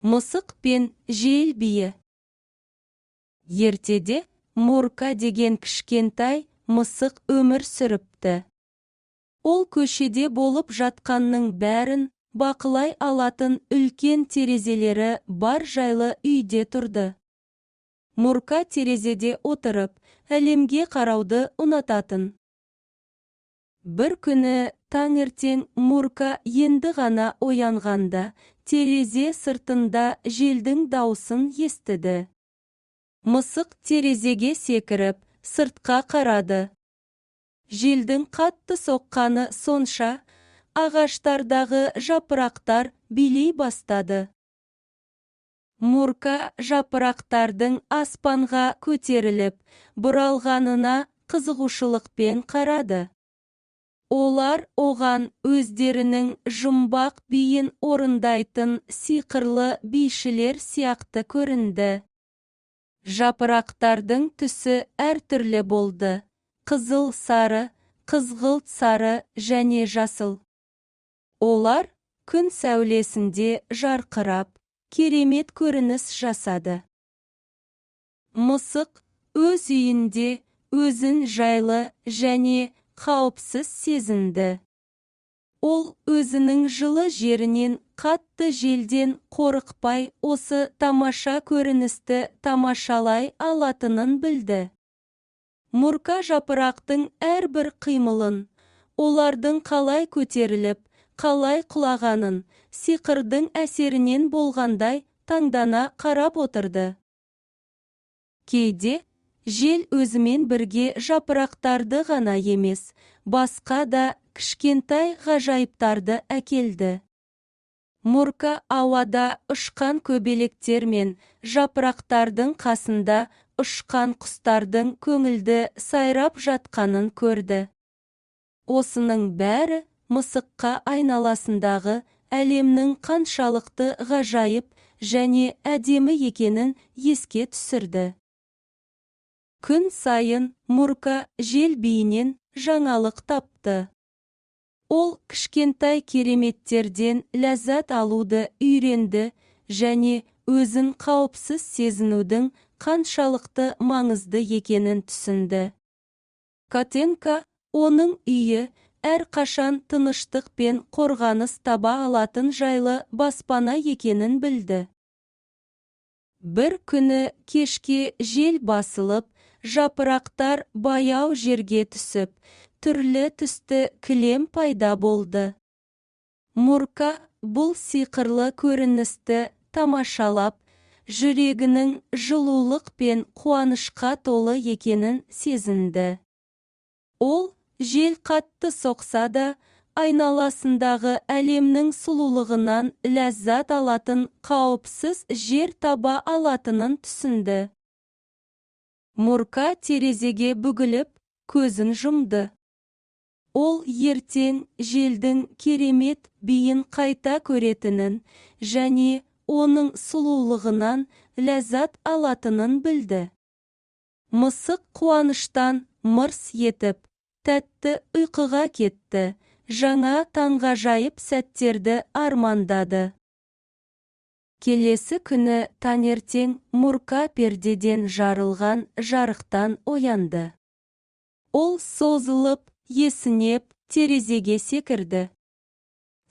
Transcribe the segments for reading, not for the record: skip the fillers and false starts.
Мысық пен жел биі. Ертеде Мурка деген кішкентай мысық өмір сүріпті. Ол көшеде болып жатқанның бәрін бақылай алатын үлкен терезелері бар жайлы үйде тұрды. Мурка терезеде отырып, әлемге қарауды ұнататын. Бір күні таңертең Мурка енді ғана оянғанда, терезе сыртында желдің даусын естіді. Мысық терезеге секіріп, сыртқа қарады. Желдің қатты соққаны сонша, ағаштардағы жапырақтар билей бастады. Мурка жапырақтардың аспанға көтеріліп, бұралғанына қызығушылықпен қарады. Олар оған өздерінің жұмбақ биін орындайтын сиқырлы бишілер сияқты көрінді. Жапырақтардың түсі әртүрлі болды: қызыл сары, қызғылт сары және жасыл. Олар күн сәулесінде жарқырап, керемет көрініс жасады. Мысық өз үйінде өзін жайлы және қауіпсіз сезінді. Ол өзінің жылы жерінен қатты желден қорықпай осы тамаша көріністі тамашалай алатынын білді. Мурка жапырақтың әрбір қимылын, олардың қалай көтеріліп, қалай құлағанын, сиқырдың әсерінен болғандай таңдана қарап отырды. Кейде жел өзімен бірге жапырақтарды ғана емес, басқа да кішкентай ғажайыптарды әкелді. Мурка ауада ұшқан көбелектер мен жапырақтардың қасында ұшқан құстардың көңілді сайрап жатқанын көрді. Осының бәрі мысыққа айналасындағы әлемнің қаншалықты ғажайып және әдемі екенін еске түсірді. Күн сайын Мурка жел биінен жаңалық тапты. Ол кішкентай кереметтерден ләззат алуды үйренді және өзін қауіпсіз сезінудің қаншалықты маңызды екенін түсінді. Котенка оның үйі әрқашан тыныштық пен қорғаныс таба алатын жайлы баспана екенін білді. Бір күні кешке жел басылып, жапырақтар баяу жерге түсіп, түрлі түсті кілем пайда болды. Мурка бұл сиқырлы көріністі тамашалап, жүрегінің жылулық пен қуанышқа толы екенін сезінді. Ол жел қатты соқса да, айналасындағы әлемнің сұлулығынан ләззат алатын қауіпсіз жер таба алатынын түсінді. Мурка терезеге бүгіліп, көзін жұмды. Ол ертең желдің керемет биін қайта көретінін және оның сұлулығынан ләззат алатынын білді. Мысық қуаныштан мырс етіп, тәтті ұйқыға кетті, жаңа таңғажайып сәттерді армандады. Келесі күні таңертең Мурка пердеден жарылған жарықтан оянды. Ол созылып, есінеп, терезеге секірді.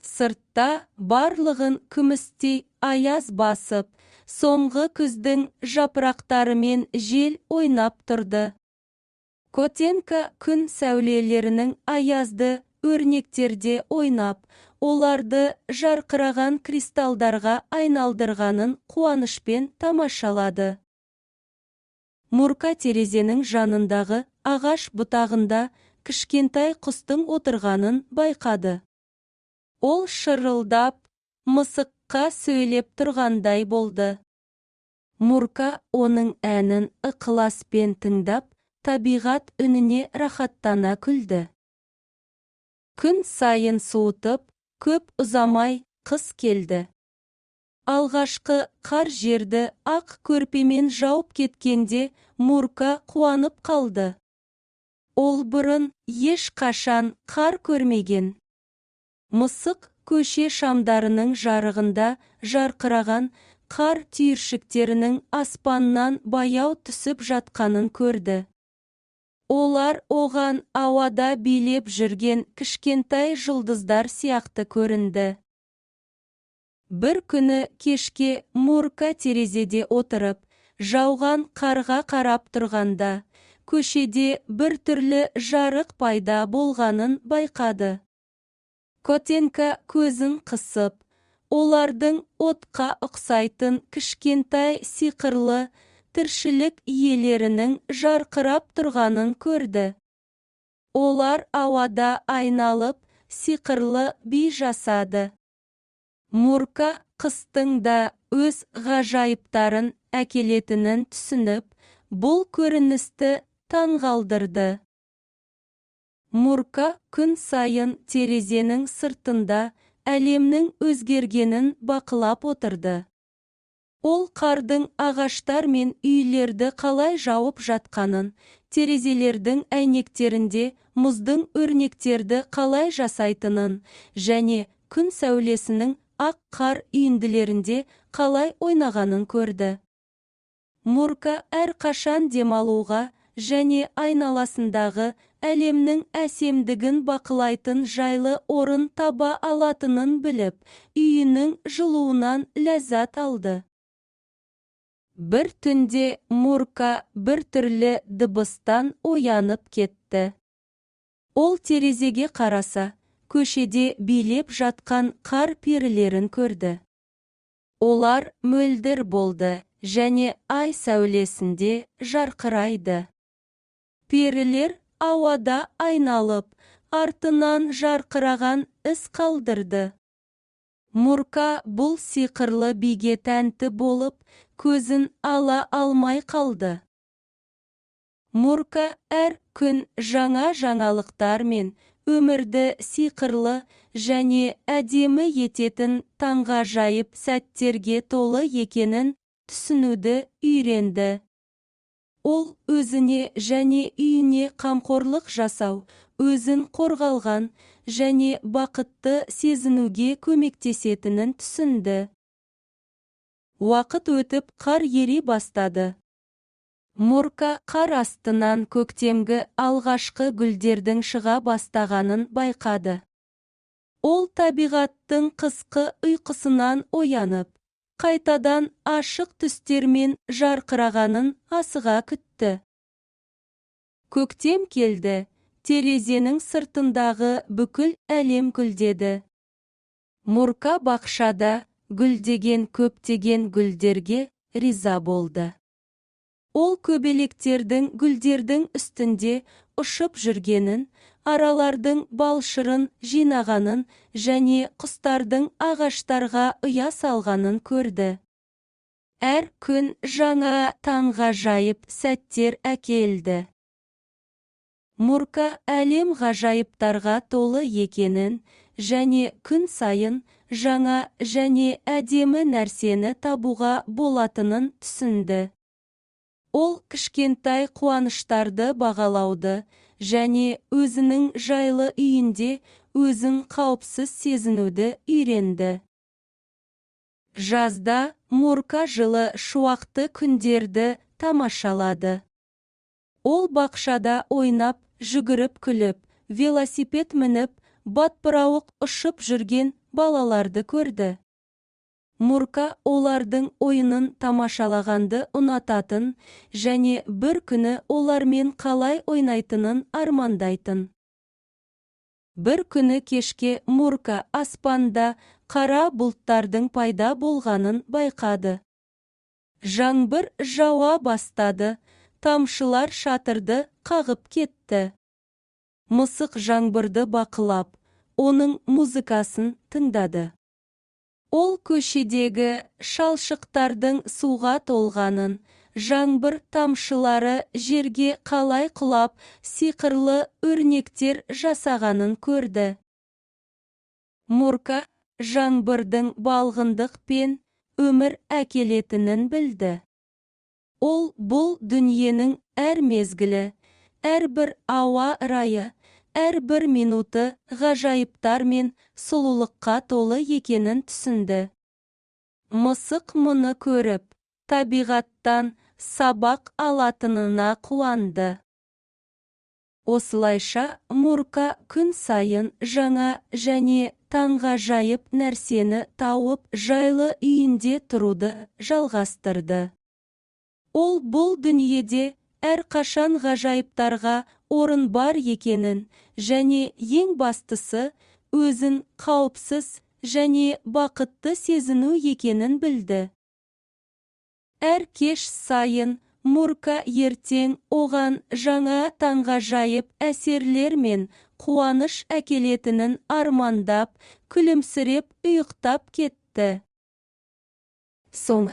Сыртта барлығын күмістей аяз басып, соңғы күздің жапырақтарымен жел ойнап тұрды. Котенка күн сәулелерінің аязды өрнектерде ойнап, оларды жарқыраған кристалдарға айналдырғанын қуанышпен тамашалады. Мурка терезенің жанындағы ағаш бұтағында кішкентай құстың отырғанын байқады. Ол шырылдап, мысыққа сөйлеп тұрғандай болды. Мурка оның әнін ықыласпен тыңдап, табиғат үніне рахаттана күлді. Күн сайын суытып, көп ұзамай қыс келді. Алғашқы қар жерді ақ көрпемен жауып кеткенде Мурка қуанып қалды. Ол бұрын ешқашан қар көрмеген. Мысық көше шамдарының жарығында жарқыраған қар түйіршіктерінің аспаннан баяу түсіп жатқанын көрді. Олар оған ауада билеп жүрген кішкентай жұлдыздар сияқты көрінді. Бір күні кешке Мурка терезеде отырып, жауған қарға қарап тұрғанда, көшеде бір түрлі жарық пайда болғанын байқады. Котенка көзін қысып, олардың отқа ұқсайтын кішкентай сиқырлы тіршілік иелерінің жарқырап тұрғанын көрді. Олар ауада айналып, сиқырлы би жасады. Мурка қыстың да өз ғажайыптарын әкелетінін түсініп, бұл көріністі таңғалдырды. Мурка күн сайын терезенің сыртында әлемнің өзгергенін бақылап отырды. Ол қардың ағаштар мен үйлерді қалай жауып жатқанын, терезелердің әйнектерінде мұздың өрнектерді қалай жасайтынын және күн сәулесінің ақ қар үйінділерінде қалай ойнағанын көрді. Мурка әрқашан демалуға және айналасындағы әлемнің әсемдігін бақылайтын жайлы орын таба алатынын біліп, үйінің жылуынан ләззат алды. Бір түнде Мурка бір түрлі дыбыстан оянып кетті. Ол терезеге қараса, көшеде билеп жатқан қар перілерін көрді. Олар мөлдір болды және ай сәулесінде жарқырайды. Перілер ауада айналып, артынан жарқыраған із қалдырды. Мурка бұл сиқырлы биге тәнті болып, көзін ала алмай қалды. Мурка әр күн жаңа жаңалықтар мен өмірді сиқырлы және әдемі ететін таңғажайып сәттерге толы екенін түсінуді үйренді. Ол өзіне және үйіне қамқорлық жасау, өзін қорғалған және бақытты сезінуге көмектесетінін түсінді. Уақыт өтіп қар ери бастады. Мурка қар астынан көктемгі алғашқы гүлдердің шыға бастағанын байқады. Ол табиғаттың қысқы ұйқысынан оянып, қайтадан ашық түстермен жарқырағанын асыға күтті. Көктем келді, терезенің сыртындағы бүкіл әлем гүлдеді. Мурка бақшада гүлдеген көптеген гүлдерге риза болды. Ол көбелектердің гүлдердің үстінде ұшып жүргенін, аралардың балшырын жинағанын және құстардың ағаштарға ұя салғанын көрді. Әр күн жаңа таңғажайып сәттер әкелді. Мурка әлем ғажайыптарға толы екенін және күн сайын жаңа және әдемі нәрсені табуға болатынын түсінді. Ол кішкентай қуаныштарды бағалауды және өзінің жайлы үйінде өзін қауіпсіз сезінуді үйренді. Жазда Мурка жылы шуақты күндерді тамашалады. Ол бақшада ойнап, жүгіріп күліп, велосипед мініп, батпырауық ұшып жүрген балаларды көрді. Мурка олардың ойынын тамашалағанды ұнататын және бір күні олармен қалай ойнайтынын армандайтын. Бір күні кешке Мурка аспанда қара бұлттардың пайда болғанын байқады. Жаңбыр жауа бастады, тамшылар шатырды қағып кетті. Мысық жаңбырды бақылап, оның музыкасын тыңдады. Ол көшедегі шалшықтардың суға толғанын, жаңбыр тамшылары жерге қалай құлап, сиқырлы өрнектер жасағанын көрді. Мурка жаңбырдың балғындық пен өмір әкелетінін білді. Ол бұл дүниенің әр мезгілі, әрбір ауа райы, әрбір минуты ғажайыптар мен сұлулыққа толы екенін түсінді. мысық мұны көріп, табиғаттан сабақ алатынына қуанды. Осылайша Мурка күн сайын жаңа және таңғажайып нәрсені тауып жайлы үйінде тұруды жалғастырды. Ол бұл дүниеде әрқашан ғажайыптарға орын бар екенін және ең бастысы өзін қауіпсіз және бақытты сезіну екенін білді. Әр кеш сайын Мурка ертең оған жаңа таңғажайып әсерлер мен қуаныш әкелетінін армандап, күлімсіреп ұйықтап кетті. Соң